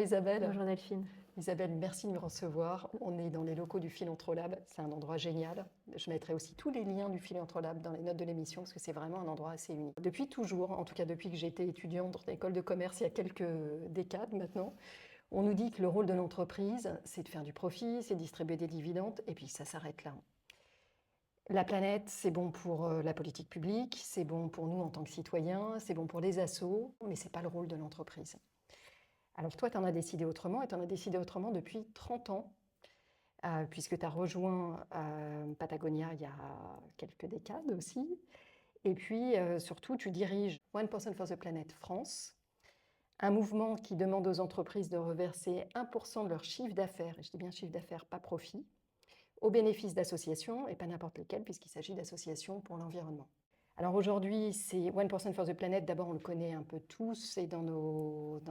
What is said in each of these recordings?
Isabelle. Bonjour Delphine. Isabelle, merci de me recevoir. On est dans les locaux du Philantrolab. C'est un endroit génial. Je mettrai aussi tous les liens du Philantrolab dans les notes de l'émission parce que c'est vraiment un endroit assez unique. Depuis toujours, en tout cas depuis que j'étais étudiante dans l'école de commerce il y a quelques décades maintenant, on nous dit que le rôle de l'entreprise, c'est de faire du profit, c'est de distribuer des dividendes et puis ça s'arrête là. La planète, c'est bon pour la politique publique, c'est bon pour nous en tant que citoyens, c'est bon pour les assos, mais ce n'est pas le rôle de l'entreprise. Alors toi, tu en as décidé autrement, et tu en as décidé autrement depuis 30 ans, puisque tu as rejoint Patagonia il y a quelques décades aussi. Et puis surtout, tu diriges One Person for the Planet France, un mouvement qui demande aux entreprises de reverser 1% de leur chiffre d'affaires, et je dis bien chiffre d'affaires, pas profit, au bénéfice d'associations, et pas n'importe lesquelles, puisqu'il s'agit d'associations pour l'environnement. Alors aujourd'hui, c'est One Person for the Planet. D'abord, on le connaît un peu tous, et dans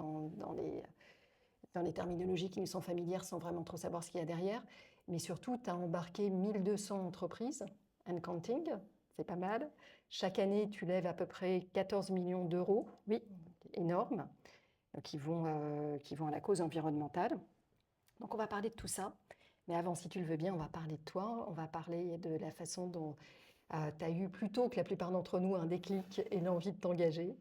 les terminologies qui nous sont familières sans vraiment trop savoir ce qu'il y a derrière. Mais surtout, tu as embarqué 1200 entreprises, and counting, c'est pas mal. Chaque année, tu lèves à peu près 14 millions d'euros, oui, énorme, qui vont à la cause environnementale. Donc on va parler de tout ça. Mais avant, si tu le veux bien, on va parler de toi, on va parler de la façon dont tu as eu, plutôt que la plupart d'entre nous, un déclic et l'envie de t'engager.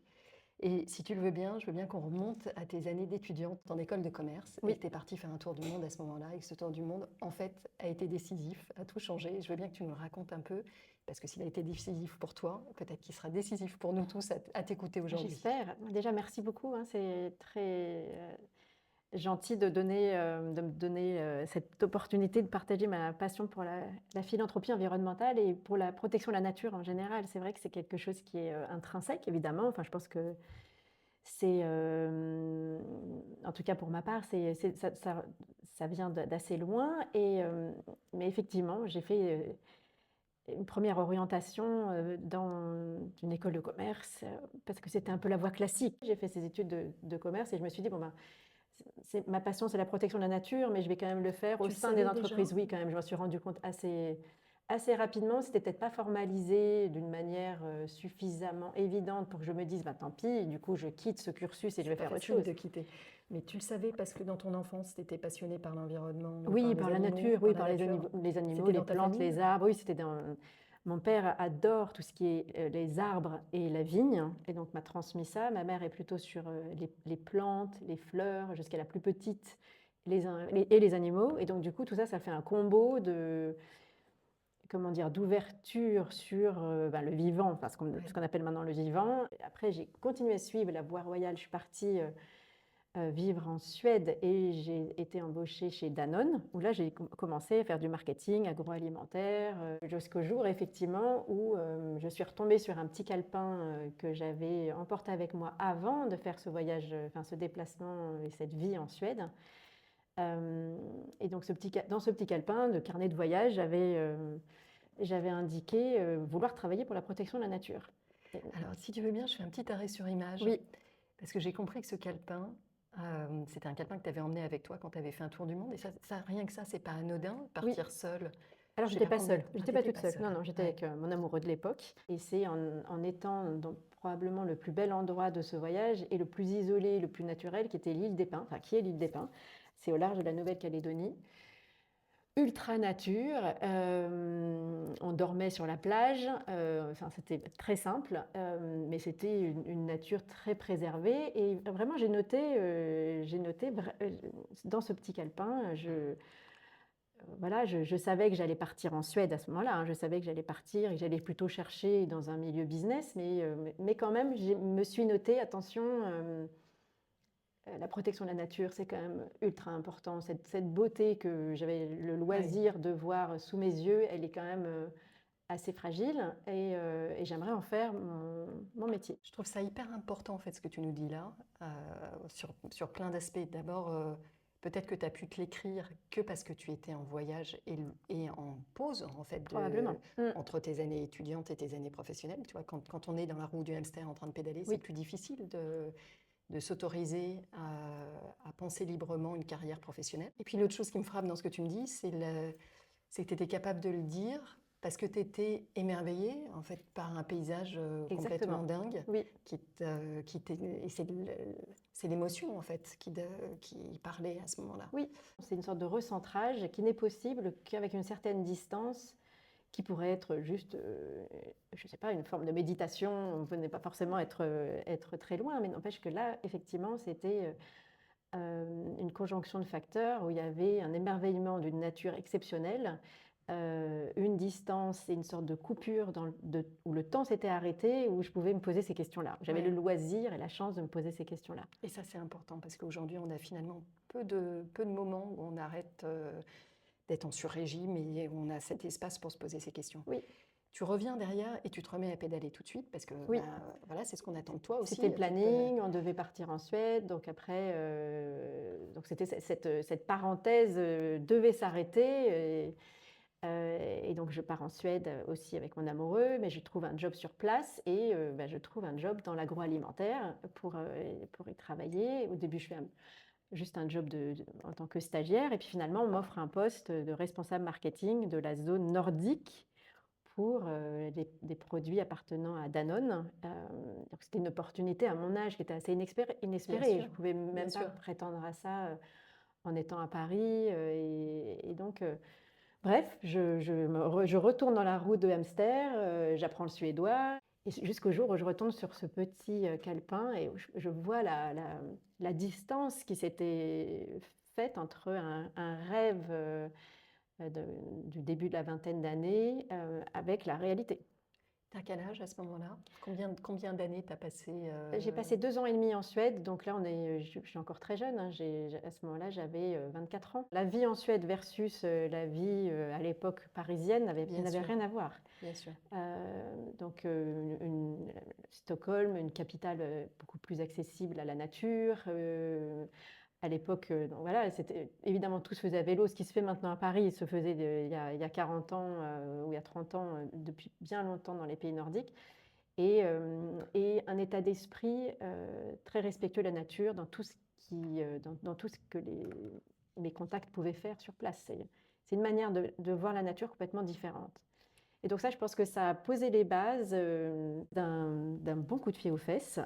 Et si tu le veux bien, je veux bien qu'on remonte à tes années d'étudiante en école de commerce. Oui. Et tu es partie faire un tour du monde à ce moment-là. Et ce tour du monde, en fait, a été décisif, a tout changé. Je veux bien que tu nous le racontes un peu, parce que s'il a été décisif pour toi, peut-être qu'il sera décisif pour nous tous à t'écouter aujourd'hui. J'espère. Déjà, merci beaucoup. C'est très gentil de me donner cette opportunité de partager ma passion pour la philanthropie environnementale et pour la protection de la nature en général. C'est vrai que c'est quelque chose qui est intrinsèque, évidemment. Enfin, je pense que c'est, en tout cas pour ma part, ça vient d'assez loin. Mais effectivement, j'ai fait une première orientation dans une école de commerce parce que c'était un peu la voie classique. J'ai fait ces études de commerce et je me suis dit, bon ben, ma passion, c'est la protection de la nature, mais je vais quand même le faire au sein des entreprises. Oui, quand même, je m'en suis rendu compte assez rapidement. C'était peut-être pas formalisé d'une manière suffisamment évidente pour que je me dise, bah, tant pis, du coup, je quitte ce cursus et je vais faire autre chose. De quitter. Mais tu le savais parce que dans ton enfance, tu étais passionnée par l'environnement. Oui, par la nature, oui, par les animaux, les plantes, les arbres. Oui, c'était dans... Mon père adore tout ce qui est les arbres et la vigne, et donc m'a transmis ça. Ma mère est plutôt sur les plantes, les fleurs, jusqu'à la plus petite, et les animaux. Et donc, du coup, tout ça, ça fait un combo de, comment dire, d'ouverture sur le vivant, enfin, ce qu'on appelle maintenant le vivant. Après, j'ai continué à suivre la voie royale. Je suis partie vivre en Suède et j'ai été embauchée chez Danone, où là j'ai commencé à faire du marketing agroalimentaire jusqu'au jour effectivement où je suis retombée sur un petit calepin que j'avais emporté avec moi avant de faire ce voyage, enfin ce déplacement et cette vie en Suède. Et donc dans ce petit calepin de carnet de voyage, j'avais indiqué vouloir travailler pour la protection de la nature. Alors si tu veux bien, je fais un petit arrêt sur image. Oui. Parce que j'ai compris que ce calepin, c'était un calepin que tu avais emmené avec toi quand tu avais fait un tour du monde. Et ça, rien que ça, c'est pas anodin, partir seule. Alors, j'étais pas seule. J'étais pas toute seule. Non, j'étais avec mon amoureux de l'époque. Et c'est en étant dans probablement le plus bel endroit de ce voyage et le plus isolé, le plus naturel, qui était l'île des Pins, enfin qui est l'île des Pins. C'est au large de la Nouvelle-Calédonie. Ultra nature, on dormait sur la plage, enfin, c'était très simple, mais c'était une nature très préservée. Et vraiment, j'ai noté dans ce petit calepin, voilà, je savais que j'allais partir en Suède à ce moment-là, hein, je savais que j'allais partir et que j'allais plutôt chercher dans un milieu business, mais quand même, je me suis noté, attention, la protection de la nature, c'est quand même ultra important. Cette beauté que j'avais le loisir de voir sous mes yeux, elle est quand même assez fragile et j'aimerais en faire mon métier. Je trouve ça hyper important en fait ce que tu nous dis là, sur plein d'aspects. D'abord, peut-être que tu as pu te l'écrire que parce que tu étais en voyage et en pause en fait entre tes années étudiantes et tes années professionnelles. Tu vois, quand on est dans la roue du hamster en train de pédaler, c'est plus difficile de s'autoriser à penser librement une carrière professionnelle. Et puis l'autre chose qui me frappe dans ce que tu me dis, c'est que tu étais capable de le dire Parce que tu étais émerveillée en fait par un paysage complètement Exactement. dingue Oui, et c'est l'émotion en fait qui parlait à ce moment-là. oui. C'est une sorte de recentrage qui n'est possible qu'avec une certaine distance, qui pourrait être juste, je ne sais pas, une forme de méditation. On ne venait pas forcément être très loin, mais n'empêche que là, effectivement, c'était une conjonction de facteurs où il y avait un émerveillement d'une nature exceptionnelle, une distance et une sorte de coupure où le temps s'était arrêté, où je pouvais me poser ces questions-là. J'avais le Ouais. loisir et la chance de me poser ces questions-là. Et ça, c'est important parce qu'aujourd'hui, on a finalement peu de moments où on arrête d'être en sur-régime et où on a cet espace pour se poser ces questions. Oui, Tu reviens derrière et tu te remets à pédaler tout de suite parce que oui. voilà, c'est ce qu'on attend de toi aussi. C'était le planning, on devait partir en Suède, donc après, donc c'était cette parenthèse devait s'arrêter. Et donc je pars en Suède aussi avec mon amoureux, mais je trouve un job sur place et je trouve un job dans l'agroalimentaire pour y travailler. Au début, je fais juste un job en tant que stagiaire et puis finalement, on m'offre un poste de responsable marketing de la zone nordique pour des produits appartenant à Danone. Donc c'était une opportunité à mon âge qui était assez inespérée. Bien Je ne sûr, pouvais bien même pas sûr. prétendre à ça en étant à Paris. Et donc, bref, je retourne dans la roue de hamster, j'apprends le suédois, et jusqu'au jour où je retourne sur ce petit calepin et où je vois la distance qui s'était faite entre un rêve du début de la vingtaine d'années avec la réalité. T'as quel âge à ce moment-là? Combien d'années t'as passé J'ai passé 2 ans et demi en Suède, donc là, je suis encore très jeune, hein, à ce moment-là, j'avais 24 ans. La vie en Suède versus la vie à l'époque parisienne n'avait Bien sûr, rien à voir. bien sûr. Donc, Stockholm, une capitale beaucoup plus accessible à la nature. À l'époque, donc voilà, évidemment, tout se faisait à vélo. Ce qui se fait maintenant à Paris, se faisait il y a 40 ans ou il y a 30 ans, depuis bien longtemps dans les pays nordiques. Et un état d'esprit très respectueux de la nature dans tout ce dans tout ce que mes contacts pouvaient faire sur place. C'est une manière de voir la nature complètement différente. Et donc ça, je pense que ça a posé les bases d'un bon coup de pied aux fesses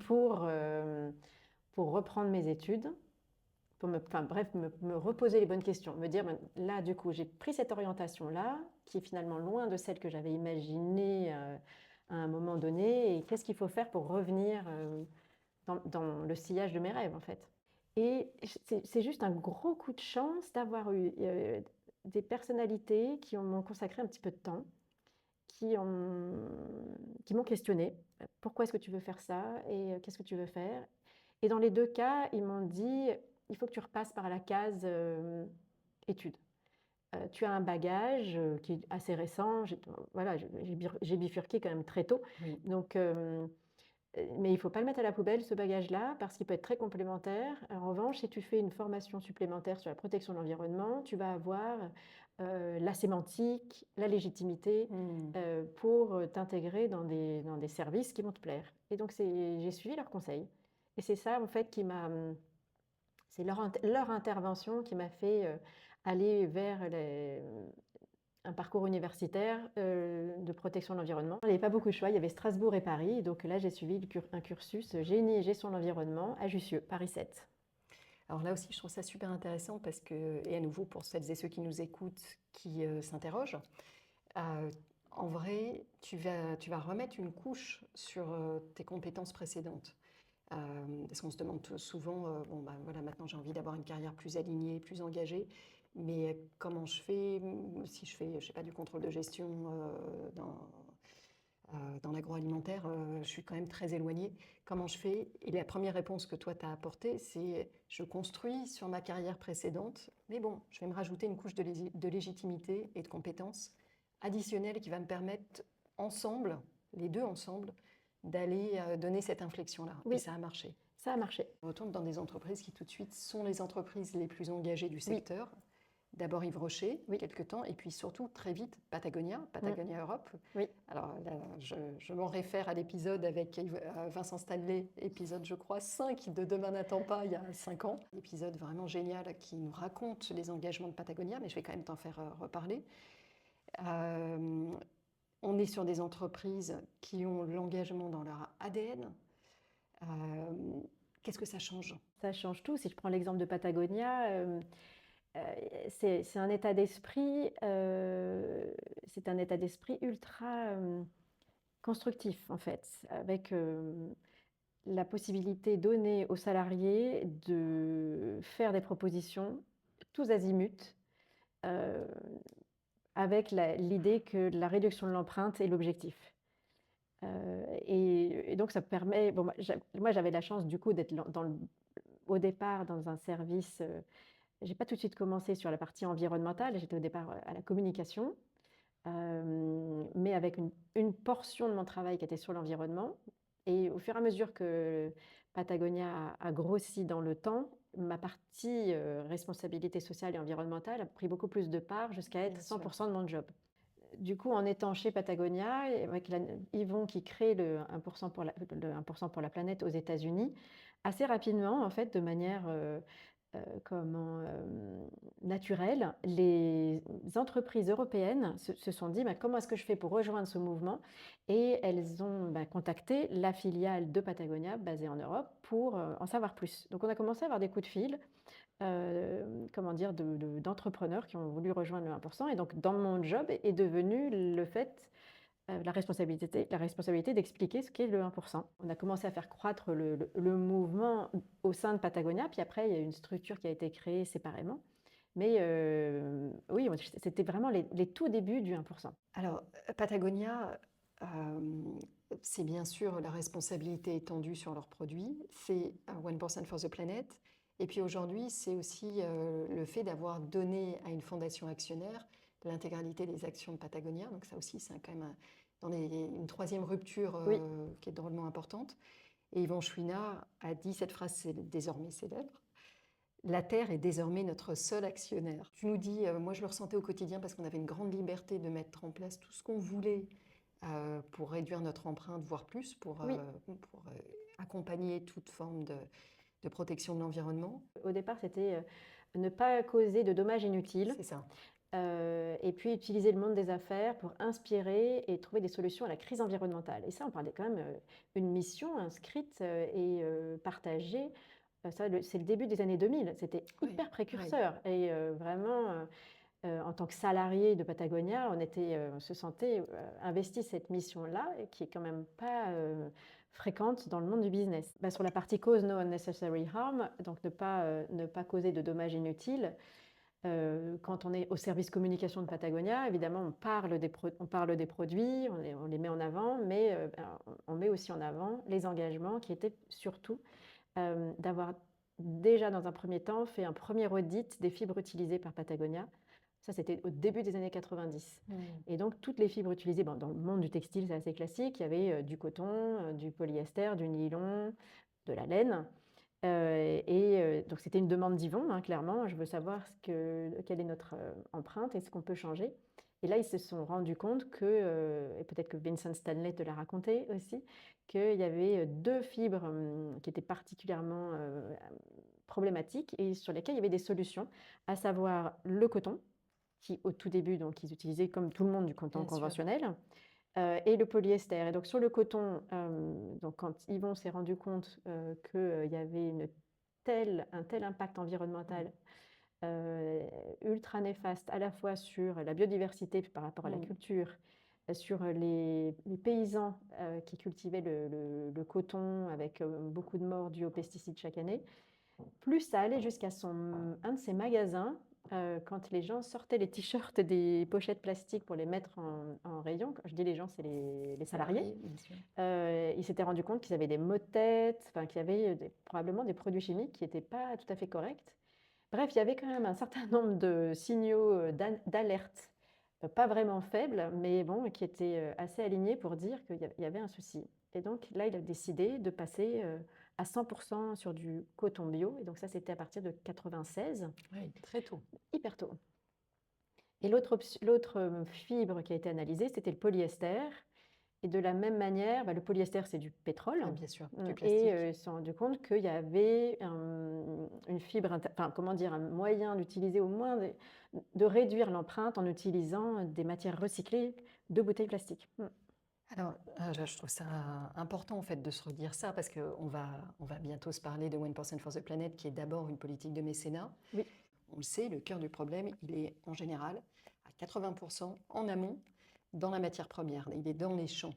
pour reprendre mes études, me reposer les bonnes questions, me dire, là, du coup, j'ai pris cette orientation-là, qui est finalement loin de celle que j'avais imaginée à un moment donné, et qu'est-ce qu'il faut faire pour revenir dans le sillage de mes rêves, en fait. Et c'est juste un gros coup de chance d'avoir eu des personnalités qui m'ont consacré un petit peu de temps, qui m'ont questionné. Pourquoi est-ce que tu veux faire ça et qu'est-ce que tu veux faire? Et dans les deux cas, ils m'ont dit, il faut que tu repasses par la case études. Tu as un bagage qui est assez récent. Voilà, j'ai bifurqué quand même très tôt. Oui. Donc, mais il ne faut pas le mettre à la poubelle, ce bagage-là, parce qu'il peut être très complémentaire. En revanche, si tu fais une formation supplémentaire sur la protection de l'environnement, tu vas avoir la sémantique, la légitimité pour t'intégrer dans des services qui vont te plaire. Et donc, j'ai suivi leurs conseils. Et c'est ça, en fait, c'est leur intervention qui m'a fait aller vers un parcours universitaire de protection de l'environnement. Il n'y avait pas beaucoup de choix, il y avait Strasbourg et Paris. Donc là, j'ai suivi un cursus génie et gestion de l'environnement à Jussieu, Paris 7. Alors là aussi, je trouve ça super intéressant parce que, et à nouveau pour celles et ceux qui nous écoutent, qui s'interrogent, en vrai, tu vas remettre une couche sur tes compétences précédentes. Parce qu'on se demande souvent, bon, bah, voilà, maintenant j'ai envie d'avoir une carrière plus alignée, plus engagée, mais comment je fais si je fais, je sais pas, du contrôle de gestion dans l'agroalimentaire, je suis quand même très éloignée. Comment je fais? Et la première réponse que toi tu as apportée, c'est je construis sur ma carrière précédente, mais bon, je vais me rajouter une couche de légitimité et de compétences additionnelles qui va me permettre ensemble, les deux ensemble, d'aller donner cette inflexion-là. Oui. Et ça a marché. Ça a marché. On retourne dans des entreprises qui tout de suite sont les entreprises les plus engagées du secteur. Oui. D'abord Yves Rocher, oui, quelques temps, et puis surtout très vite Patagonia Europe. Oui. Alors là, je m'en réfère à l'épisode avec Vincent Stanley, épisode je crois 5 de Demain n'attend pas, il y a 5 ans. Épisode vraiment génial qui nous raconte les engagements de Patagonia, mais je vais quand même t'en faire reparler. On est sur des entreprises qui ont l'engagement dans leur ADN. Qu'est-ce que ça change? Ça change tout. Si je prends l'exemple de Patagonia, c'est un état d'esprit, ultra constructif en fait, avec la possibilité donnée aux salariés de faire des propositions tous azimuts, euh, avec l'idée que la réduction de l'empreinte est l'objectif. Et donc ça permet, bon, moi j'avais la chance du coup d'être au départ dans un service, j'ai pas tout de suite commencé sur la partie environnementale, j'étais au départ à la communication, mais avec une portion de mon travail qui était sur l'environnement. Et au fur et à mesure que Patagonia a grossi dans le temps, ma partie responsabilité sociale et environnementale a pris beaucoup plus de part jusqu'à être Bien sûr. 100% de mon job. Du coup, en étant chez Patagonia, et avec Yvon qui crée le 1% pour la planète aux États-Unis, assez rapidement, en fait, de manière naturelle, les entreprises européennes se sont dit comment est-ce que je fais pour rejoindre ce mouvement, et elles ont contacté la filiale de Patagonia basée en Europe pour en savoir plus. Donc on a commencé à avoir des coups de fil d'entrepreneurs qui ont voulu rejoindre le 1%. Et donc, dans mon job est devenu le fait, la responsabilité d'expliquer ce qu'est le 1%. On a commencé à faire croître le mouvement au sein de Patagonia, puis après, il y a une structure qui a été créée séparément. Mais oui, c'était vraiment les tout débuts du 1%. Alors, Patagonia, c'est bien sûr la responsabilité étendue sur leurs produits, c'est 1% for the Planet. Et puis aujourd'hui, c'est aussi le fait d'avoir donné à une fondation actionnaire l'intégralité des actions de Patagonia. Donc ça aussi, c'est quand même une troisième rupture Oui. qui est drôlement importante. Et Yvon Chouinard a dit cette phrase désormais célèbre: la Terre est désormais notre seul actionnaire. Tu nous dis, moi je le ressentais au quotidien parce qu'on avait une grande liberté de mettre en place tout ce qu'on voulait pour réduire notre empreinte, voire plus, pour accompagner toute forme de protection de l'environnement. Au départ, c'était ne pas causer de dommages inutiles. C'est ça. Et puis utiliser le monde des affaires pour inspirer et trouver des solutions à la crise environnementale. Et ça, on parlait quand même une mission inscrite et partagée. C'est le début des années 2000, c'était hyper précurseur. Oui. Et vraiment, en tant que salarié de Patagonia, on se sentait investi cette mission-là, qui est quand même pas fréquente dans le monde du business. Sur la partie cause no unnecessary harm, donc ne pas causer de dommages inutiles. Quand on est au service communication de Patagonia, évidemment, on parle des produits, on les met en avant, mais on met aussi en avant les engagements qui étaient surtout d'avoir déjà dans un premier temps fait un premier audit des fibres utilisées par Patagonia. Ça, c'était au début des années 90. Et donc, toutes les fibres utilisées, dans le monde du textile, c'est assez classique, il y avait du coton, du polyester, du nylon, de la laine. Donc, c'était une demande d'Yvon, clairement. Je veux savoir quelle est notre empreinte et ce qu'on peut changer. Et là, ils se sont rendus compte et peut-être que Vincent Stanley te l'a raconté aussi, qu'il y avait deux fibres qui étaient particulièrement problématiques et sur lesquelles il y avait des solutions, à savoir le coton, qui au tout début, donc, ils utilisaient comme tout le monde du coton conventionnel. Et le polyester. Et donc sur le coton, donc quand Yvon s'est rendu compte qu'il y avait un tel impact environnemental ultra néfaste, à la fois sur la biodiversité par rapport à la culture, sur les paysans qui cultivaient le coton avec beaucoup de morts dues aux pesticides chaque année, plus ça allait jusqu'à un de ses magasins. Quand les gens sortaient les t-shirts des pochettes plastiques pour les mettre en rayon, quand je dis les gens, c'est les salariés, ils s'étaient rendus compte qu'ils avaient des maux de tête, qu'il y avait probablement des produits chimiques qui n'étaient pas tout à fait corrects. Bref, il y avait quand même un certain nombre de signaux d'alerte, pas vraiment faibles, mais bon, qui étaient assez alignés pour dire qu'il y avait un souci. Et donc là, il a décidé de passer à 100% sur du coton bio. Et donc ça, c'était à partir de 96. Oui, très tôt. Hyper tôt. Et l'autre fibre qui a été analysée, c'était le polyester. Et de la même manière, le polyester, c'est du pétrole. Bien sûr, du plastique. Et ils se sont rendus compte qu'il y avait une fibre, un moyen d'utiliser au moins, de réduire l'empreinte en utilisant des matières recyclées de bouteilles plastiques. Alors, je trouve ça important en fait de se redire ça parce qu'on va bientôt se parler de 1% for the Planet qui est d'abord une politique de mécénat. Oui. On le sait, le cœur du problème, il est en général à 80% en amont dans la matière première. Il est dans les champs,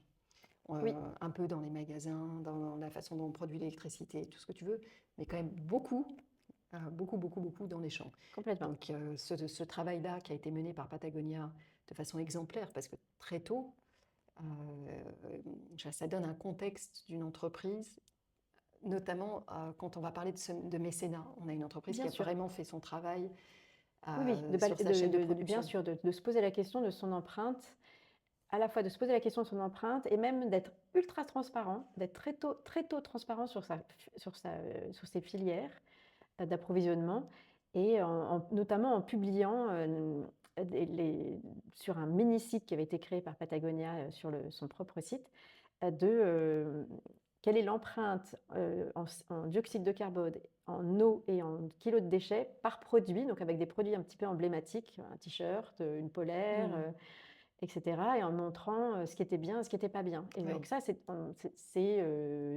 Oui. un peu dans les magasins, dans la façon dont on produit l'électricité, tout ce que tu veux, mais quand même beaucoup dans les champs. Complètement. Donc ce travail-là qui a été mené par Patagonia de façon exemplaire parce que très tôt, ça donne un contexte d'une entreprise, notamment quand on va parler de mécénat. On a une entreprise Bien qui a sûr. vraiment fait son travail Oui, sur sa chaîne de production. bien sûr, de se poser la question de son empreinte, à la fois de se poser la question de son empreinte et même d'être ultra transparent, d'être très tôt transparent sur ses filières d'approvisionnement et notamment en publiant sur un mini-site qui avait été créé par Patagonia sur son propre site, quelle est l'empreinte en dioxyde de carbone, en eau et en kilos de déchets par produit, donc avec des produits un petit peu emblématiques, un t-shirt, une polaire, etc. Et en montrant ce qui était bien et ce qui n'était pas bien. Et donc ça, c'est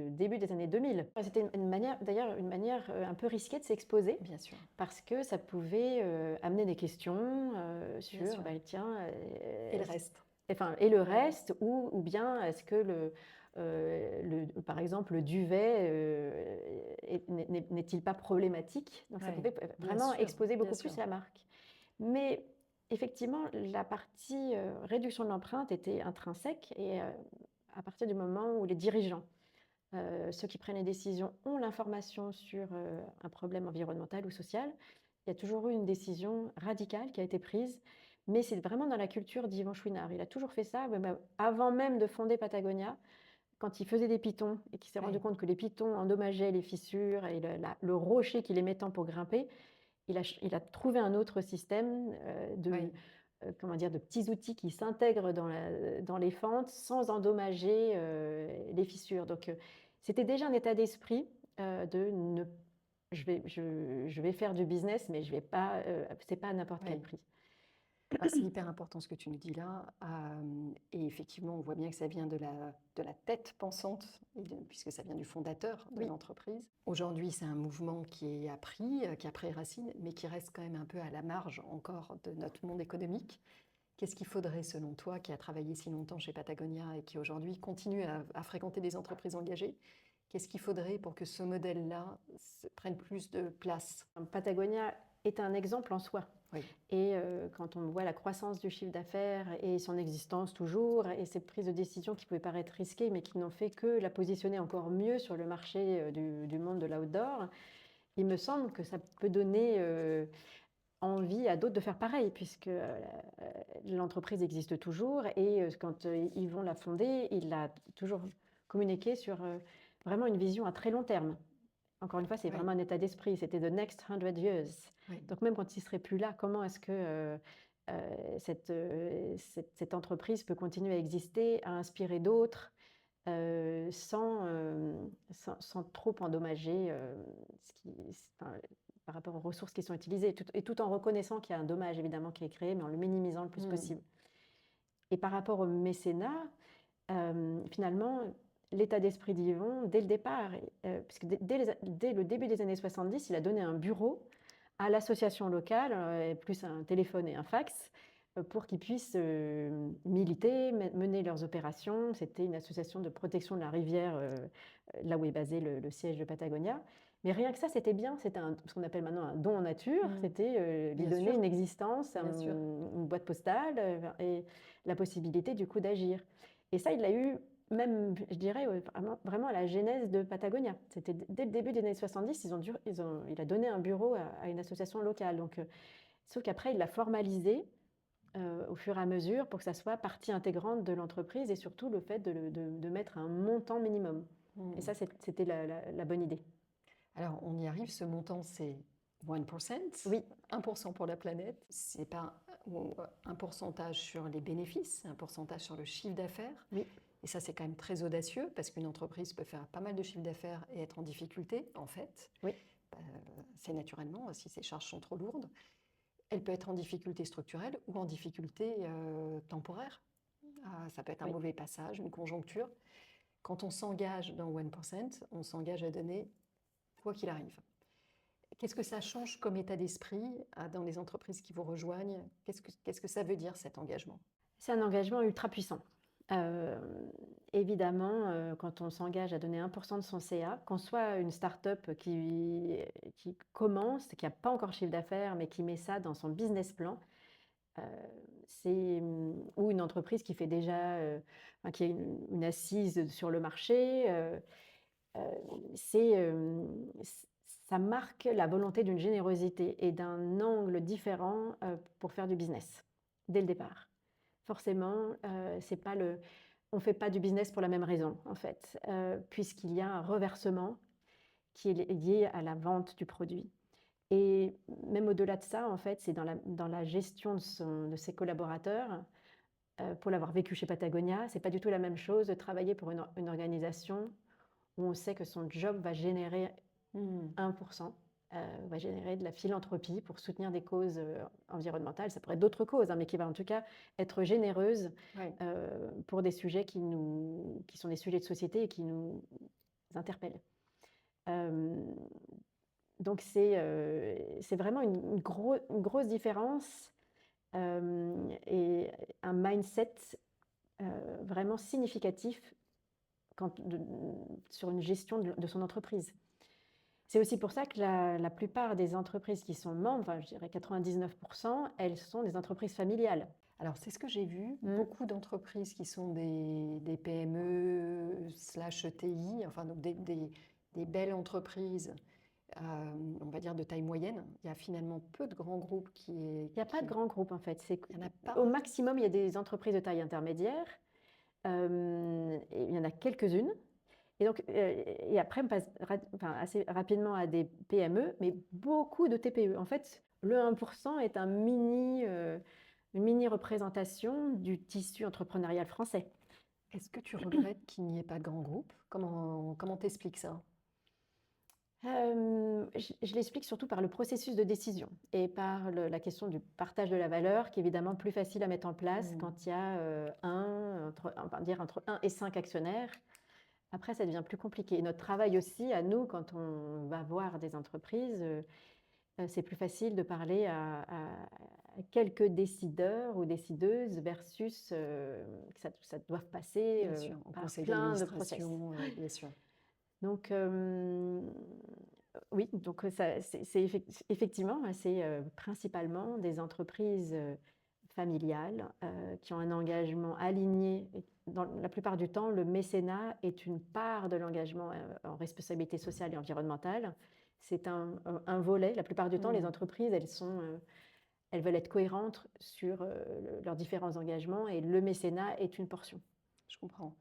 début des années 2000. C'était une manière un peu risquée de s'exposer. Bien sûr. Parce que ça pouvait amener des questions sur, tiens... et le reste. Et le reste, ou bien est-ce que par exemple, le duvet n'est-il pas problématique? Donc ça pouvait vraiment exposer beaucoup plus la marque. Mais effectivement, la partie réduction de l'empreinte était intrinsèque et à partir du moment où les dirigeants, ceux qui prennent les décisions, ont l'information sur un problème environnemental ou social, il y a toujours eu une décision radicale qui a été prise. Mais c'est vraiment dans la culture d'Yvan Chouinard. Il a toujours fait ça, avant même de fonder Patagonia. Quand il faisait des pitons et qu'il s'est rendu compte que les pitons endommageaient les fissures et le rocher qu'il émettait pour grimper, il a trouvé un autre système de petits outils qui s'intègrent dans les fentes sans endommager les fissures. Donc, c'était déjà un état d'esprit je vais faire du business, mais je vais pas, c'est pas à n'importe quel prix. C'est hyper important ce que tu nous dis là. Et effectivement, on voit bien que ça vient de la tête pensante, puisque ça vient du fondateur de l'entreprise. Aujourd'hui, c'est un mouvement qui a pris racine, mais qui reste quand même un peu à la marge encore de notre monde économique. Qu'est-ce qu'il faudrait, selon toi, qui a travaillé si longtemps chez Patagonia et qui aujourd'hui continue à fréquenter des entreprises engagées, qu'est-ce qu'il faudrait pour que ce modèle-là prenne plus de place? Patagonia est un exemple en soi. Oui. Et quand on voit la croissance du chiffre d'affaires et son existence toujours, et ces prises de décision qui pouvaient paraître risquées, mais qui n'ont fait que la positionner encore mieux sur le marché du monde de l'outdoor, il me semble que ça peut donner envie à d'autres de faire pareil, puisque l'entreprise existe toujours. Et quand Yvon l'a fondée, il a toujours communiqué sur vraiment une vision à très long terme. Encore une fois, c'est vraiment un état d'esprit. C'était the next 100 years. Donc même quand il ne serait plus là, comment est-ce que cette entreprise peut continuer à exister, à inspirer d'autres, sans trop endommager par rapport aux ressources qui sont utilisées, et tout en reconnaissant qu'il y a un dommage évidemment qui est créé, mais en le minimisant le plus possible. Et par rapport au mécénat, finalement, l'état d'esprit d'Yvon, dès le départ, puisque dès le début des années 70, il a donné un bureau à l'association locale, plus un téléphone et un fax, pour qu'ils puissent militer, mener leurs opérations. C'était une association de protection de la rivière, là où est basé le siège de Patagonia. Mais rien que ça, c'était bien. C'était ce qu'on appelle maintenant un don en nature. C'était lui donner une existence, une boîte postale et la possibilité du coup d'agir. Et ça, il l'a eu même, je dirais, vraiment à la genèse de Patagonia. C'était dès le début des années 70, il a donné un bureau à une association locale. Donc, sauf qu'après, il l'a formalisé au fur et à mesure pour que ça soit partie intégrante de l'entreprise et surtout le fait de mettre un montant minimum. Et ça, c'était la bonne idée. Alors, on y arrive, ce montant, c'est 1%. Oui. 1% pour la planète. Ce n'est pas un pourcentage sur les bénéfices, c'est un pourcentage sur le chiffre d'affaires. Oui. Et ça, c'est quand même très audacieux parce qu'une entreprise peut faire pas mal de chiffre d'affaires et être en difficulté, en fait. Oui. Euh, c'est naturellement, si ses charges sont trop lourdes. Elle peut être en difficulté structurelle ou en difficulté temporaire. Ça peut être un Oui. mauvais passage, une conjoncture. Quand on s'engage dans 1%, on s'engage à donner quoi qu'il arrive. Qu'est-ce que ça change comme état d'esprit dans les entreprises qui vous rejoignent? Qu'est-ce que ça veut dire cet engagement? C'est un engagement ultra puissant. Évidemment, quand on s'engage à donner 1% de son CA, qu'on soit une start-up qui commence, qui n'a pas encore de chiffre d'affaires, mais qui met ça dans son business plan, ou une entreprise qui fait déjà, qui a une assise sur le marché, ça marque la volonté d'une générosité et d'un angle différent pour faire du business, dès le départ. Forcément, on ne fait pas du business pour la même raison, en fait, puisqu'il y a un reversement qui est lié à la vente du produit. Et même au-delà de ça, en fait, c'est dans la gestion de ses collaborateurs. Pour l'avoir vécu chez Patagonia, c'est pas du tout la même chose de travailler pour une organisation où on sait que son job va générer 1%, va générer de la philanthropie pour soutenir des causes environnementales. Ça pourrait être d'autres causes, mais qui va en tout cas être généreuse pour des sujets qui sont des sujets de société et qui nous interpellent. Donc c'est vraiment une grosse différence et un mindset vraiment significatif sur une gestion de son entreprise. C'est aussi pour ça que la plupart des entreprises qui sont membres, enfin, je dirais 99%, elles sont des entreprises familiales. Alors, c'est ce que j'ai vu. Beaucoup d'entreprises qui sont des PME/ETI, enfin, donc des belles entreprises, on va dire de taille moyenne. Il y a finalement peu de grands groupes qui... Il n'y a pas de grands groupes, en fait. Il y en a pas. Au maximum, il y a des entreprises de taille intermédiaire. Et il y en a quelques-unes. Et donc, et après, on passe assez rapidement à des PME, mais beaucoup de TPE. En fait, le 1% est une mini représentation du tissu entrepreneurial français. Est-ce que tu regrettes qu'il n'y ait pas de grands groupes? Comment t'expliques ça? Je l'explique surtout par le processus de décision et par la question du partage de la valeur, qui est évidemment plus facile à mettre en place quand il y a on va dire entre 1 et 5 actionnaires. Après, ça devient plus compliqué. Et notre travail aussi, à nous, quand on va voir des entreprises, c'est plus facile de parler à quelques décideurs ou décideuses versus que ça doit passer Bien sûr, en par conseil plein de process. d'administration, bien sûr. Donc, oui, donc effectivement, c'est principalement des entreprises familiales qui ont un engagement aligné. Et dans la plupart du temps, le mécénat est une part de l'engagement en responsabilité sociale et environnementale. C'est un volet. La plupart du temps, les entreprises, elles veulent être cohérentes sur leurs différents engagements et le mécénat est une portion. Je comprends.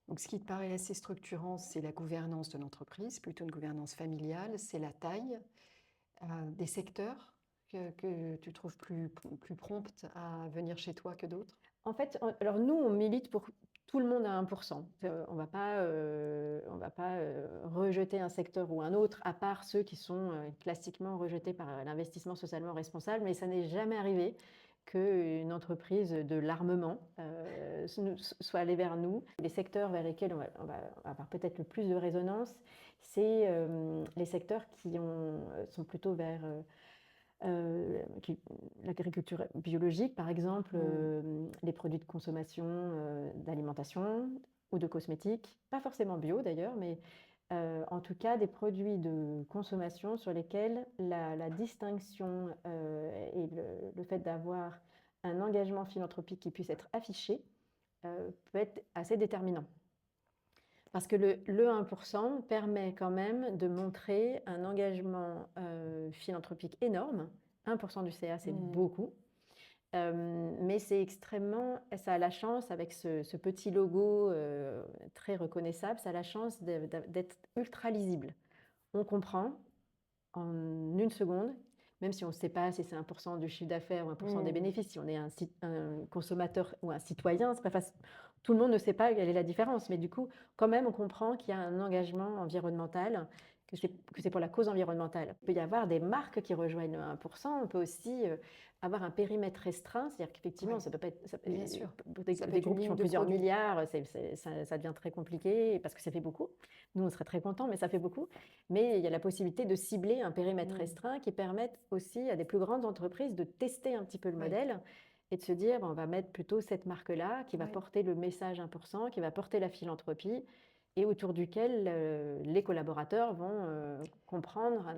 Donc, ce qui te paraît assez structurant, c'est la gouvernance de l'entreprise, plutôt une gouvernance familiale, c'est la taille, des secteurs que tu trouves plus promptes à venir chez toi que d'autres? En fait, alors nous, on milite pour tout le monde à 1%. On va pas rejeter un secteur ou un autre, à part ceux qui sont classiquement rejetés par l'investissement socialement responsable, mais ça n'est jamais arrivé qu'une entreprise de l'armement soit allée vers nous. Les secteurs vers lesquels on va avoir peut-être le plus de résonance, c'est les secteurs qui sont plutôt vers l'agriculture biologique, par exemple, les produits de consommation d'alimentation ou de cosmétiques, pas forcément bio d'ailleurs, mais en tout cas des produits de consommation sur lesquels la distinction et le fait d'avoir un engagement philanthropique qui puisse être affiché peut être assez déterminant. Parce que le 1% permet quand même de montrer un engagement philanthropique énorme. 1% du CA, c'est beaucoup. Mais c'est extrêmement... Ça a la chance, avec ce petit logo très reconnaissable, ça a la chance d'être ultra lisible. On comprend en une seconde, même si on ne sait pas si c'est 1% du chiffre d'affaires ou 1% des bénéfices, si on est un consommateur ou un citoyen, c'est pas facile. tout le monde ne sait pas quelle est la différence, mais du coup, quand même, on comprend qu'il y a un engagement environnemental, que c'est pour la cause environnementale. Il peut y avoir des marques qui rejoignent le 1%, on peut aussi avoir un périmètre restreint, c'est-à-dire qu'effectivement, Oui, ça peut pas être, bien sûr. pour Ça peut des être une groupes qui ligne ont de plusieurs produits. milliards, ça devient très compliqué parce que ça fait beaucoup. Nous, on serait très contents, mais ça fait beaucoup. Mais il y a la possibilité de cibler un périmètre Mm. restreint qui permette aussi à des plus grandes entreprises de tester un petit peu le Oui. modèle et de se dire, on va mettre plutôt cette marque-là qui va Oui. porter le message 1%, qui va porter la philanthropie et autour duquel les collaborateurs vont comprendre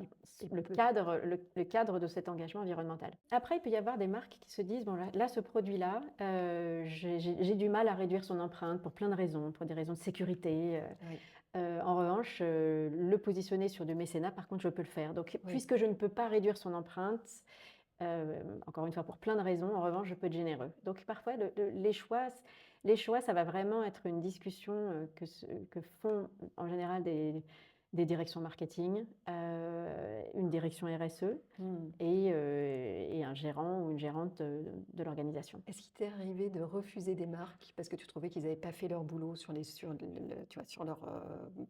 le cadre de cet engagement environnemental. Après, il peut y avoir des marques qui se disent, bon là ce produit-là, j'ai du mal à réduire son empreinte pour plein de raisons, pour des raisons de sécurité. Oui. En revanche, le positionner sur du mécénat, par contre, je peux le faire. Donc, Oui. puisque je ne peux pas réduire son empreinte, encore une fois, pour plein de raisons, en revanche, je peux être généreux. Donc, parfois, les choix, ça va vraiment être une discussion que font en général des directions marketing, une direction RSE Mm. et un gérant ou une gérante de l'organisation. Est-ce qu'il t'est arrivé de refuser des marques parce que tu trouvais qu'ils n'avaient pas fait leur boulot sur tu vois, sur leur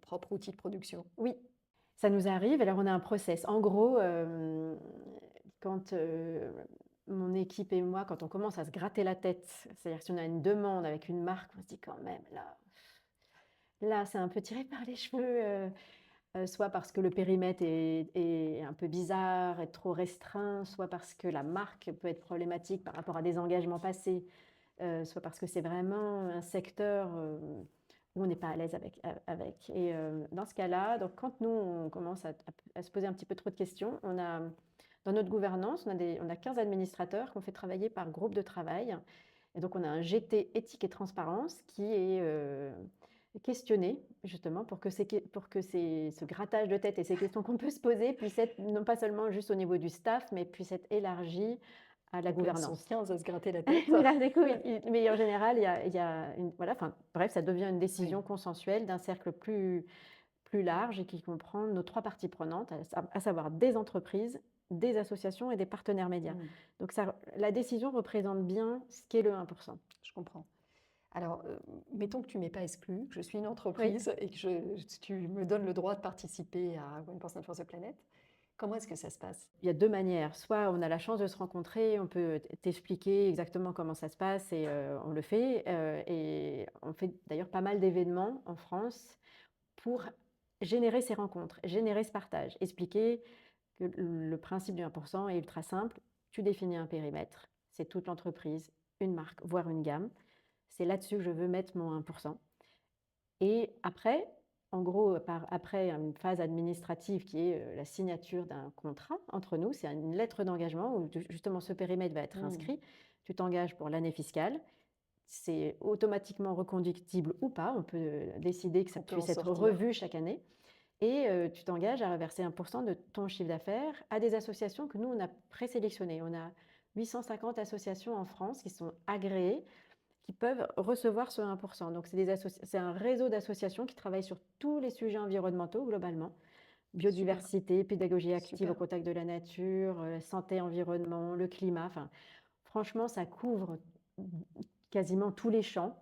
propre outil de production? Oui, ça nous arrive. Alors, on a un process. En gros, quand mon équipe et moi, quand on commence à se gratter la tête, c'est-à-dire que si on a une demande avec une marque, on se dit quand même, là, c'est un peu tiré par les cheveux, soit parce que le périmètre est un peu bizarre, est trop restreint, soit parce que la marque peut être problématique par rapport à des engagements passés, soit parce que c'est vraiment un secteur où on n'est pas à l'aise avec. Et dans ce cas-là, donc quand nous, on commence à se poser un petit peu trop de questions, dans notre gouvernance, on a 15 administrateurs qu'on fait travailler par groupe de travail. Et donc, on a un GT éthique et transparence qui est questionné, justement, pour que ce grattage de tête et ces questions qu'on peut se poser puissent être non pas seulement juste au niveau du staff, mais puissent être élargies à la Donc là, ils sont gouvernance. 15 à se gratter la tête. Voilà, du coup, mais en général, il y a voilà, enfin, bref, ça devient une décision Oui. consensuelle d'un cercle plus large et qui comprend nos 3 parties prenantes, à savoir des entreprises, des associations et des partenaires médias. Mm. Donc la décision représente bien ce qu'est le 1%. Je comprends. Alors, mettons que tu m'aies pas exclu, que je suis une Oui. entreprise et que tu me donnes le droit de participer à 1% for the Planet. Comment est-ce que ça se passe? Il y a 2 manières. Soit on a la chance de se rencontrer, on peut t'expliquer exactement comment ça se passe et on le fait. Et on fait d'ailleurs pas mal d'événements en France pour générer ces rencontres, générer ce partage, expliquer que le principe du 1% est ultra simple. Tu définis un périmètre, c'est toute l'entreprise, une marque, voire une gamme. C'est là-dessus que je veux mettre mon 1%. Et après, en gros, après une phase administrative qui est la signature d'un contrat entre nous, c'est une lettre d'engagement où justement ce périmètre va être Mm. inscrit. Tu t'engages pour l'année fiscale. C'est automatiquement reconductible ou pas. On peut décider que ça On peut en puisse être sortir. revu chaque année. Et tu t'engages à reverser 1% de ton chiffre d'affaires à des associations que nous, on a présélectionnées. On a 850 associations en France qui sont agréées, qui peuvent recevoir ce 1%. Donc, c'est un réseau d'associations qui travaillent sur tous les sujets environnementaux globalement. Biodiversité, pédagogie active Super. au contact de la nature, santé, environnement, le climat. Enfin, franchement, ça couvre quasiment tous les champs.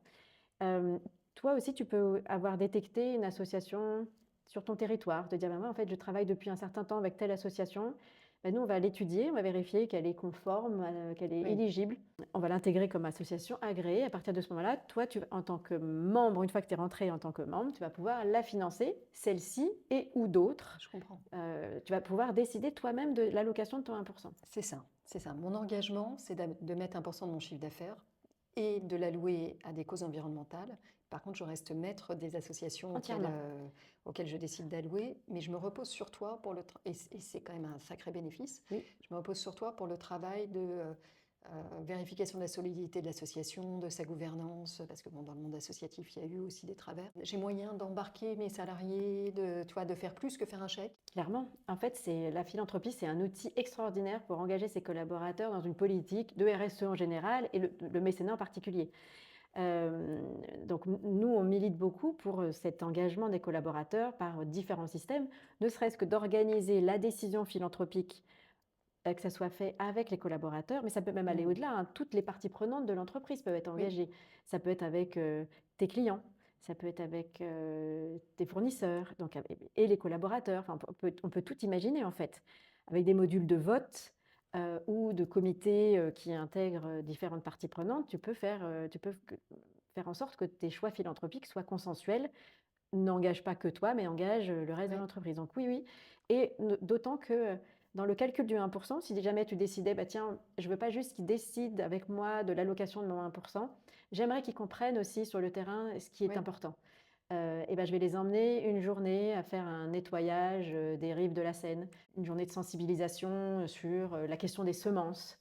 Toi aussi, tu peux avoir détecté une association sur ton territoire, te dire, ben moi, en fait, je travaille depuis un certain temps avec telle association. Ben, nous, on va l'étudier, on va vérifier qu'elle est conforme, qu'elle est Oui. éligible. On va l'intégrer comme association agréée. À partir de ce moment-là, toi, en tant que membre, une fois que tu es rentré en tant que membre, tu vas pouvoir la financer, celle-ci et ou d'autres. Je comprends. Tu vas pouvoir décider toi-même de l'allocation de ton 1%. C'est ça, c'est ça. Mon engagement, c'est de mettre 1% de mon chiffre d'affaires et de l'allouer à des causes environnementales. Par contre, je reste maître des associations auxquelles je décide d'allouer, mais je me repose sur toi pour et c'est quand même un sacré bénéfice. Oui. Je me repose sur toi pour le travail de vérification de la solidité de l'association, de sa gouvernance, parce que bon, dans le monde associatif, il y a eu aussi des travers. J'ai moyen d'embarquer mes salariés, de faire plus que faire un chèque. Clairement. En fait, la philanthropie, c'est un outil extraordinaire pour engager ses collaborateurs dans une politique de RSE en général et le mécénat en particulier. Donc nous, on milite beaucoup pour cet engagement des collaborateurs par différents systèmes, ne serait-ce que d'organiser la décision philanthropique que ça soit fait avec les collaborateurs, mais ça peut même aller au-delà, hein. Toutes les parties prenantes de l'entreprise peuvent être engagées. Ça peut être avec tes clients, ça peut être avec tes fournisseurs donc, et les collaborateurs. Enfin, on peut tout imaginer en fait, avec des modules de vote ou de comités qui intègrent différentes parties prenantes. Tu peux faire en sorte que tes choix philanthropiques soient consensuels, n'engage pas que toi, mais engage le reste de l'entreprise. Donc oui, oui. Et d'autant que dans le calcul du 1%, si jamais tu décidais, bah tiens, je veux pas juste qu'ils décident avec moi de l'allocation de mon 1%, j'aimerais qu'ils comprennent aussi sur le terrain ce qui est important. Et ben, je vais les emmener une journée à faire un nettoyage des rives de la Seine, une journée de sensibilisation sur la question des semences.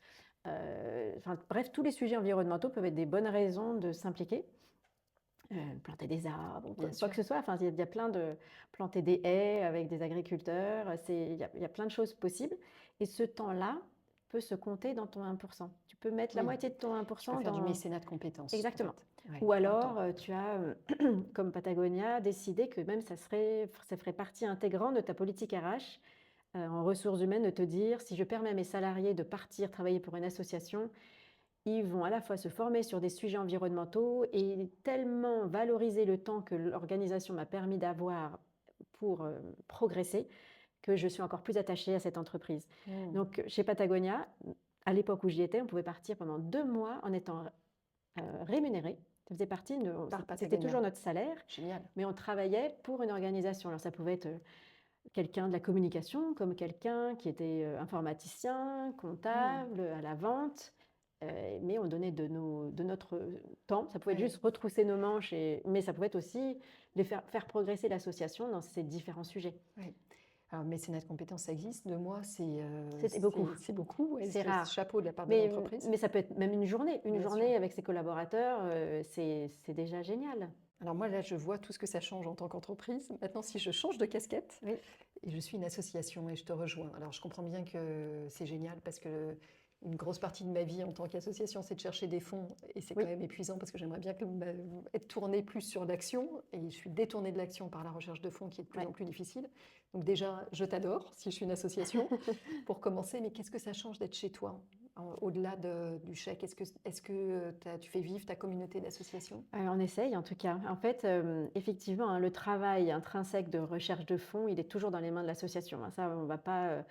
Bref, tous les sujets environnementaux peuvent être des bonnes raisons de s'impliquer. Planter des arbres, quoi que ce soit. Enfin, il y a plein de planter des haies avec des agriculteurs. Il y a plein de choses possibles. Et ce temps-là peut se compter dans ton 1%. Tu peux mettre la moitié de ton 1% Tu peux faire dans... du mécénat de compétences. Exactement. En fait. Ou alors, tu as, comme Patagonia, décidé que même ça ferait partie intégrante de ta politique RH en ressources humaines de te dire, si je permets à mes salariés de partir travailler pour une association, ils vont à la fois se former sur des sujets environnementaux et tellement valoriser le temps que l'organisation m'a permis d'avoir pour progresser, que je suis encore plus attachée à cette entreprise. Donc, chez Patagonia, à l'époque où j'y étais, on pouvait partir pendant 2 mois en étant rémunéré. Ça faisait partie de... C'était toujours notre salaire. Génial. Mais on travaillait pour une organisation. Alors, ça pouvait être quelqu'un de la communication, comme quelqu'un qui était informaticien, comptable, à la vente. Mais on donnait de notre temps. Ça pouvait être juste retrousser nos manches, mais ça pouvait être aussi faire progresser l'association dans ces différents sujets. Oui. Alors, mécénat de compétences, ça existe. 2 mois, c'est beaucoup. C'est beaucoup. C'est rare. Chapeau de la part de l'entreprise. Mais ça peut être même une journée. Une journée avec ses collaborateurs, c'est déjà génial. Alors moi, là, je vois tout ce que ça change en tant qu'entreprise. Maintenant, si je change de casquette, et je suis une association et je te rejoins. Alors, je comprends bien que c'est génial parce que une grosse partie de ma vie en tant qu'association, c'est de chercher des fonds. Et c'est quand même épuisant parce que j'aimerais bien être tournée plus sur l'action. Et je suis détournée de l'action par la recherche de fonds qui est de plus en plus difficile. Donc déjà, je t'adore si je suis une association pour commencer. Mais qu'est-ce que ça change d'être chez toi au-delà du chèque? Est-ce que tu fais vivre ta communauté d'associations? On essaye en tout cas. En fait, effectivement, hein, le travail intrinsèque de recherche de fonds, il est toujours dans les mains de l'association. Hein. Ça, on ne va pas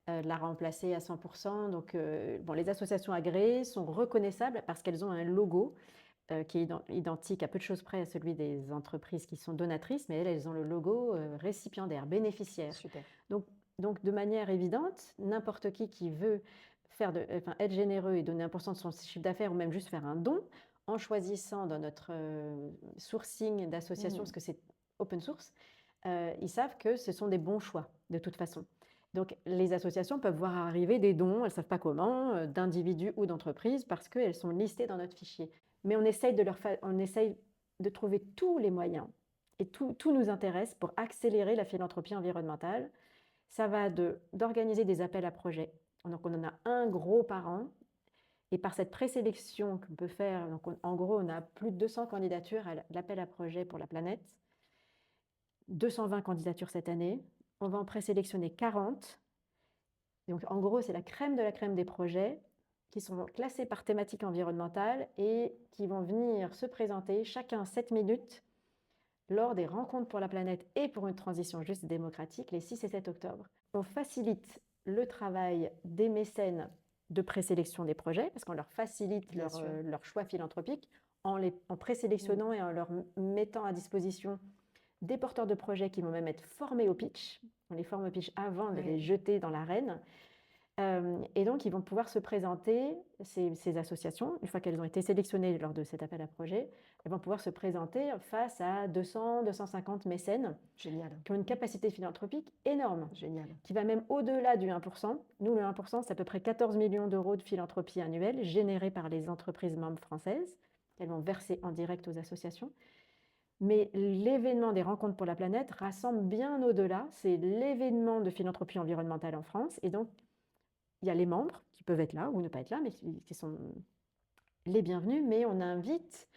la remplacer à 100%. Donc, les associations agréées sont reconnaissables parce qu'elles ont un logo qui est identique à peu de choses près à celui des entreprises qui sont donatrices, mais elles ont le logo récipiendaire, bénéficiaire. Super. Donc, de manière évidente, n'importe qui veut être généreux et donner 1% de son chiffre d'affaires ou même juste faire un don, en choisissant dans notre sourcing d'associations, parce que c'est open source, ils savent que ce sont des bons choix de toute façon. Donc, les associations peuvent voir arriver des dons, elles ne savent pas comment, d'individus ou d'entreprises, parce qu'elles sont listées dans notre fichier. Mais on essaye de trouver tous les moyens, et tout nous intéresse pour accélérer la philanthropie environnementale. Ça va d'organiser des appels à projets. Donc, on en a un gros par an. Et par cette présélection qu'on peut faire, donc en gros, on a plus de 200 candidatures à l'appel à projet pour la planète. 220 candidatures cette année. On va en présélectionner 40. Donc, en gros, c'est la crème de la crème des projets qui sont classés par thématique environnementale et qui vont venir se présenter chacun 7 minutes lors des rencontres pour la planète et pour une transition juste et démocratique les 6 et 7 octobre. On facilite le travail des mécènes de présélection des projets parce qu'on leur facilite leur choix philanthropique en présélectionnant et en leur mettant à disposition des porteurs de projets qui vont même être formés au pitch. On les forme au pitch avant de les jeter dans l'arène. Et donc, ils vont pouvoir se présenter, ces associations, une fois qu'elles ont été sélectionnées lors de cet appel à projet, elles vont pouvoir se présenter face à 200, 250 mécènes qui ont une capacité philanthropique énorme, qui va même au-delà du 1%. Nous, le 1%, c'est à peu près 14 millions d'euros de philanthropie annuelle générée par les entreprises membres françaises qu'elles vont verser en direct aux associations. Mais l'événement des rencontres pour la planète rassemble bien au-delà. C'est l'événement de philanthropie environnementale en France. Et donc, il y a les membres qui peuvent être là ou ne pas être là, mais qui sont les bienvenus. Mais on invite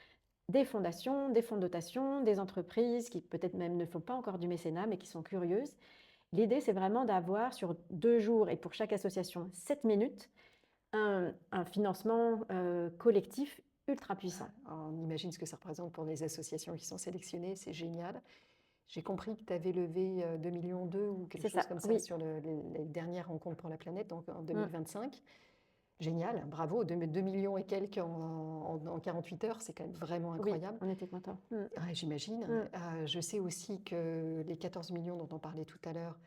des fondations, des fonds de dotation, des entreprises qui peut-être même ne font pas encore du mécénat, mais qui sont curieuses. L'idée, c'est vraiment d'avoir sur 2 jours et pour chaque association 7 minutes, un financement collectif ultra puissant. On imagine ce que ça représente pour les associations qui sont sélectionnées, c'est génial. J'ai compris que tu avais levé 2,2 millions ou quelque C'est chose ça, comme ça oui. sur les dernières rencontres pour la planète, donc en 2025. Génial, bravo, 2 millions et quelques en 48 heures, c'est quand même vraiment Oui, incroyable. on était contents. Ouais, j'imagine. Je sais aussi que les 14 millions dont on parlait tout à l'heure,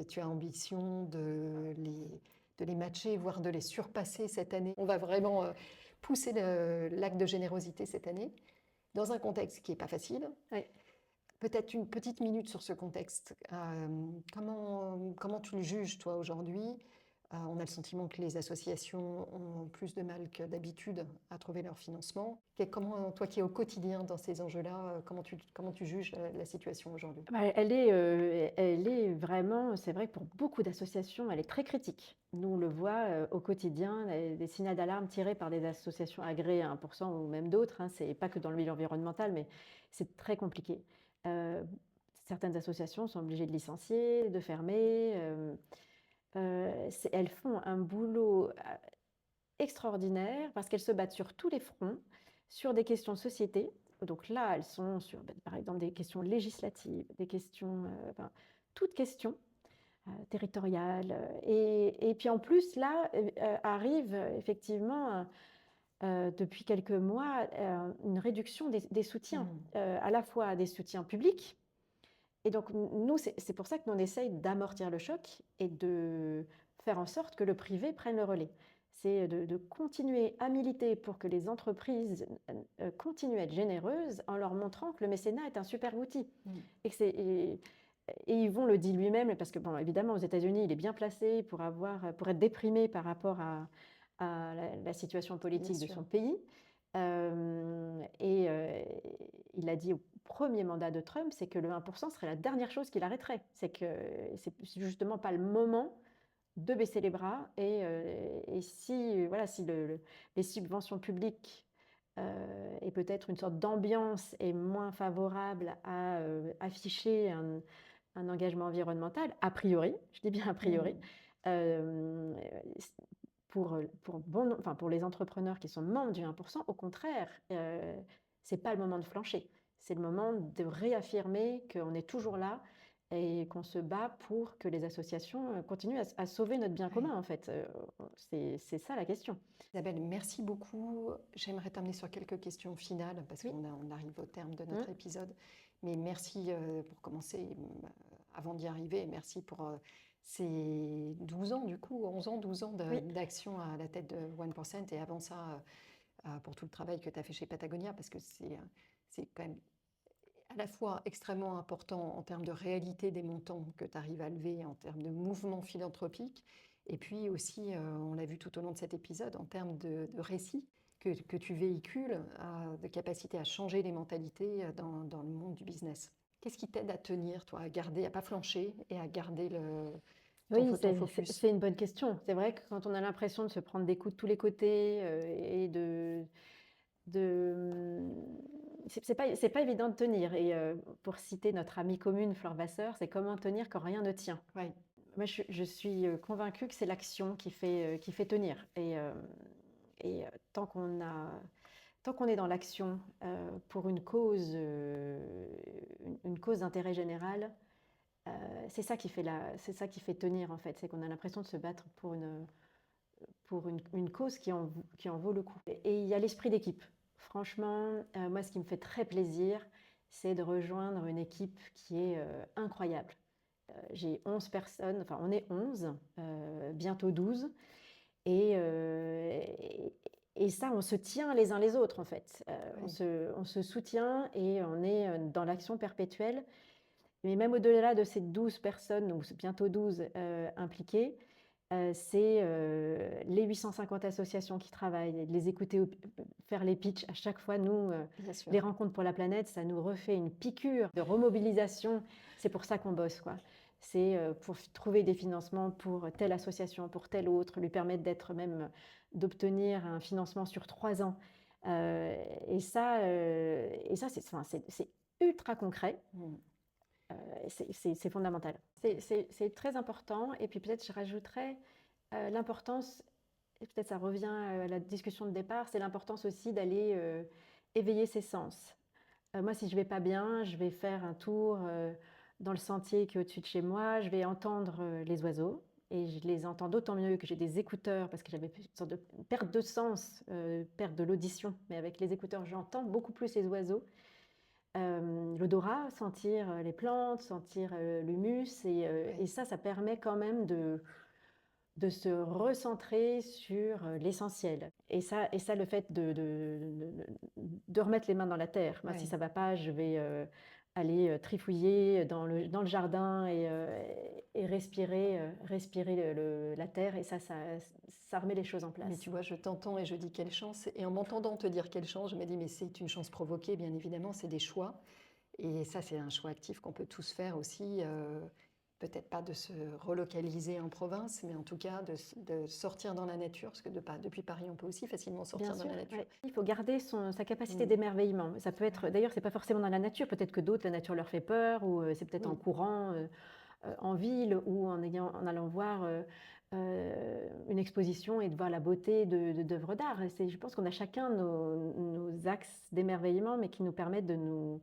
tu as ambition de les matcher, voire de les surpasser cette année. On va vraiment pousser l'acte de générosité cette année, dans un contexte qui n'est pas facile. Oui. Peut-être une petite minute sur ce contexte. Comment tu le juges, toi, aujourd'hui? On a le sentiment que les associations ont plus de mal que d'habitude à trouver leur financement. Comment, toi qui es au quotidien dans ces enjeux-là, comment tu juges la situation aujourd'hui? Bah, elle est vraiment, c'est vrai que pour beaucoup d'associations, elle est très critique. Nous, on le voit au quotidien, des signaux d'alarme tirés par des associations agréées à 1% ou même d'autres. Hein, c'est pas que dans le milieu environnemental, mais c'est très compliqué. Euh, Certaines associations sont obligées de licencier, de fermer. Elles font un boulot extraordinaire parce qu'elles se battent sur tous les fronts, sur des questions de société. Donc là, elles sont sur, par exemple, des questions législatives, des questions, toutes questions territoriales. Et puis en plus, là, arrive effectivement, depuis quelques mois, une réduction des soutiens, à la fois des soutiens publics. Et donc, nous, c'est pour ça que nous, on essaye d'amortir le choc et de faire en sorte que le privé prenne le relais. C'est de continuer à militer pour que les entreprises continuent à être généreuses en leur montrant que le mécénat est un super outil. Et Yvon le dit lui-même, parce que, bon, évidemment, aux États-Unis, il est bien placé pour être déprimé par rapport à la situation politique de son pays. Il a dit au premier mandat de Trump, c'est que le 1% serait la dernière chose qu'il arrêterait. C'est que c'est justement pas le moment de baisser les bras. Et si, voilà, si les subventions publiques et peut-être une sorte d'ambiance est moins favorable à afficher un engagement environnemental, a priori, je dis bien a priori, pour les entrepreneurs qui sont membres du 1%, au contraire, ce n'est pas le moment de flancher. C'est le moment de réaffirmer qu'on est toujours là et qu'on se bat pour que les associations continuent à sauver notre bien commun, en fait. C'est ça la question. Isabelle, merci beaucoup. J'aimerais t'amener sur quelques questions finales parce qu'on arrive au terme de notre épisode. Mais merci pour commencer, avant d'y arriver, merci pour ces 12 ans, du coup, 11 ans, 12 ans d'action à la tête de 1% et avant ça, pour tout le travail que tu as fait chez Patagonia parce que c'est quand même à la fois extrêmement important en termes de réalité des montants que tu arrives à lever, en termes de mouvement philanthropique, et puis aussi, on l'a vu tout au long de cet épisode, en termes de récits que tu véhicules, de capacité à changer les mentalités dans le monde du business. Qu'est-ce qui t'aide à tenir, toi, à garder, à pas flancher et à garder ton focus? C'est une bonne question. C'est vrai que quand on a l'impression de se prendre des coups de tous les côtés et c'est pas évident de tenir. Et pour citer notre amie commune Flore Vasseur, c'est comment tenir quand rien ne tient. Ouais. Moi, je suis convaincue que c'est l'action qui fait tenir. Et tant qu'on est dans l'action pour une cause d'intérêt général, c'est ça qui fait tenir, en fait. C'est qu'on a l'impression de se battre pour une cause qui en vaut le coup. Et il y a l'esprit d'équipe. Franchement, moi, ce qui me fait très plaisir, c'est de rejoindre une équipe qui est incroyable. J'ai 11 personnes, enfin on est 11, bientôt 12. Et ça, on se tient les uns les autres, en fait. On se soutient et on est dans l'action perpétuelle. Mais même au-delà de ces 12 personnes, ou bientôt 12 impliquées, c'est les 850 associations qui travaillent, de les écouter faire les pitchs. À chaque fois, nous, les rencontres pour la planète, ça nous refait une piqûre de remobilisation. C'est pour ça qu'on bosse, quoi. C'est pour trouver des financements pour telle association, pour telle autre, lui permettre d'obtenir un financement sur 3 ans. Et ça, c'est ultra concret. c'est fondamental. C'est très important. Et puis peut-être je rajouterais l'importance, et peut-être ça revient à la discussion de départ, c'est l'importance aussi d'aller éveiller ses sens. Moi, si je vais pas bien, je vais faire un tour dans le sentier qui est au-dessus de chez moi, je vais entendre les oiseaux. Et je les entends d'autant mieux que j'ai des écouteurs, parce que j'avais une sorte de perte de sens, perte de l'audition. Mais avec les écouteurs, j'entends beaucoup plus les oiseaux. L'odorat, sentir les plantes, sentir l'humus. Et ça permet quand même de se recentrer sur l'essentiel. Et ça, le fait de remettre les mains dans la terre. Moi, si ça va pas, je vais aller trifouiller dans le jardin et respirer la terre. Et ça remet les choses en place. Mais tu vois, je t'entends et je dis quelle chance. Et en m'entendant te dire quelle chance, je me dis, mais c'est une chance provoquée, bien évidemment, c'est des choix. Et ça, c'est un choix actif qu'on peut tous faire aussi. Peut-être pas de se relocaliser en province, mais en tout cas de sortir dans la nature, parce que depuis Paris, on peut aussi facilement sortir dans la nature. Ouais. Il faut garder sa capacité d'émerveillement. Ça peut être, d'ailleurs, c'est pas forcément dans la nature. Peut-être que d'autres, la nature leur fait peur, ou c'est peut-être en courant en ville, ou en allant voir une exposition et de voir la beauté d'œuvres d'art. Je pense qu'on a chacun nos axes d'émerveillement, mais qui nous permettent de nous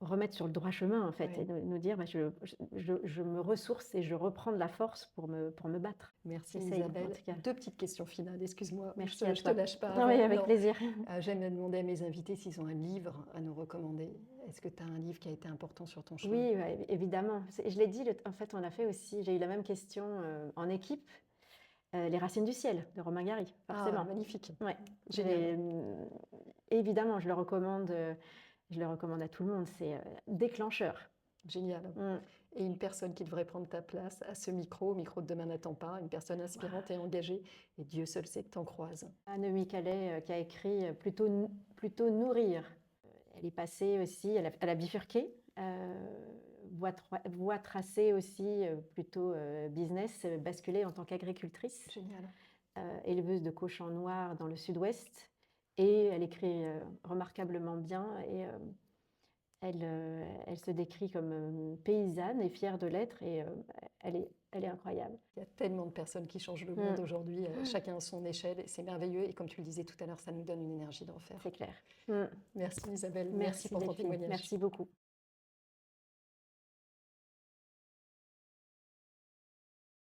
remettre sur le droit chemin, en fait, et nous dire, je me ressource et je reprends de la force pour me battre. Merci Isabelle. Deux petites questions finales, excuse-moi. Merci je te lâche pas. Oui, avec plaisir. J'aime demander à mes invités s'ils ont un livre à nous recommander. Est-ce que tu as un livre qui a été important sur ton chemin? Oui, évidemment. Je l'ai dit, en fait, on a fait aussi, j'ai eu la même question en équipe. Les Racines du ciel de Romain Gary, forcément. Ah, magnifique. Ouais. Évidemment, je le recommande à tout le monde. C'est déclencheur. Génial. Et une personne qui devrait prendre ta place à ce micro de Demain n'attend pas, une personne inspirante et engagée, et Dieu seul sait que t'en croises. Anne Calais qui a écrit plutôt Nourrir. Elle est passée aussi, elle a bifurqué, voie tracée aussi plutôt business, basculée en tant qu'agricultrice. Génial. Éleveuse de cochons noirs dans le sud-ouest. Et elle écrit remarquablement bien, et elle se décrit comme paysanne et fière de l'être, et elle est incroyable. Il y a tellement de personnes qui changent le monde aujourd'hui, chacun à son échelle, c'est merveilleux, et comme tu le disais tout à l'heure, ça nous donne une énergie d'enfer. C'est clair. Merci Isabelle, Merci pour ton témoignage. Merci beaucoup.